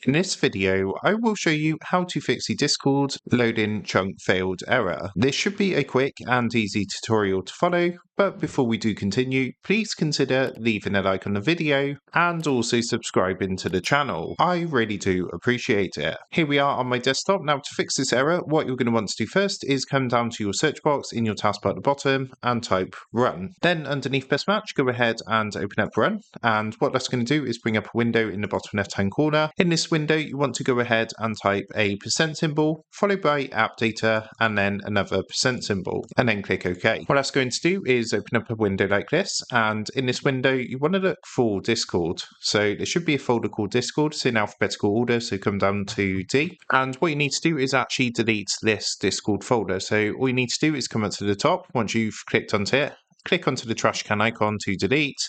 In this video, I will show you how to fix the Discord loading chunk failed error. This should be a quick and easy tutorial to follow, but before we do continue, please consider leaving a like on the video and also subscribing to the channel. I really do appreciate it. Here we are on my desktop. Now to fix this error, what you're going to want to do first is come down to your search box in your taskbar at the bottom and type run. Then underneath best match, go ahead and open up run. And what that's going to do is bring up a window in the bottom left hand corner. In this window, you want to go ahead and type a % symbol followed by app data and then another % symbol and then click OK. What that's going to do is open up a window like this, and in this window you want to look for Discord. So there should be a folder called Discord. It's in alphabetical order, so come down to D, and what you need to do is actually delete this Discord folder. So all you need to do is come up to the top. Once you've clicked onto it, click onto the trash can icon to delete.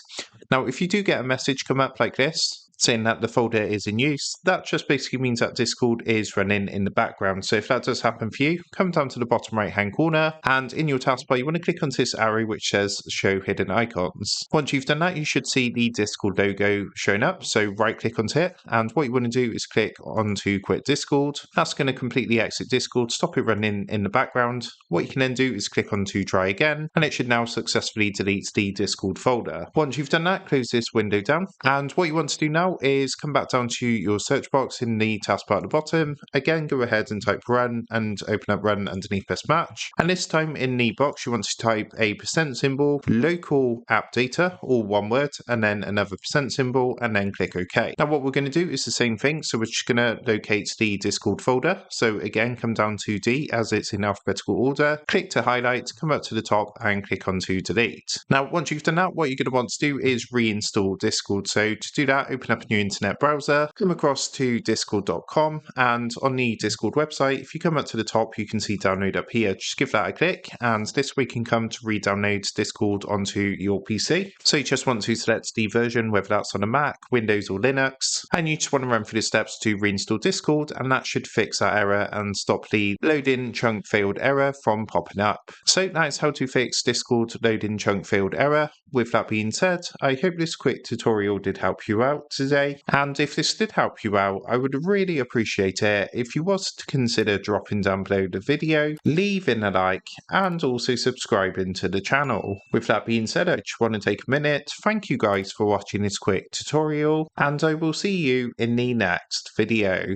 Now if you do get a message come up like this saying that the folder is in use, that just basically means that Discord is running in the background. So if that does happen for you, come down to the bottom right hand corner, and in your taskbar you want to click onto this arrow which says show hidden icons. Once you've done that, you should see the Discord logo showing up, so right click onto it, and what you want to do is click onto quit Discord. That's going to completely exit Discord, stop it running in the background. What you can then do is click onto try again, and it should now successfully delete the Discord folder. Once you've done that, close this window down, and what you want to do now is come back down to your search box in the taskbar at the bottom. Again, go ahead and type run and open up run underneath best match. And this time in the box, you want to type a % symbol, local app data, all one word, and then another % symbol, and then click OK. Now what we're going to do is the same thing. So we're just going to locate the Discord folder. So again, come down to D as it's in alphabetical order, click to highlight, come up to the top and click onto delete. Now, once you've done that, what you're going to want to do is reinstall Discord. So to do that, open up a new internet browser, come across to discord.com, and on the Discord website, if you come up to the top, you can see download up here. Just give that a click, and this way you can come to re-download Discord onto your PC. So you just want to select the version, whether that's on a Mac, Windows or Linux, and you just want to run through the steps to reinstall Discord, and that should fix that error and stop the loading chunk failed error from popping up. So that's how to fix Discord loading chunk failed error. With that being said, I hope this quick tutorial did help you out today. And if this did help you out, I would really appreciate it if you was to consider dropping down below the video, leaving a like, and also subscribing to the channel. With that being said, I just want to take a minute. Thank you guys for watching this quick tutorial, and I will see you in the next video.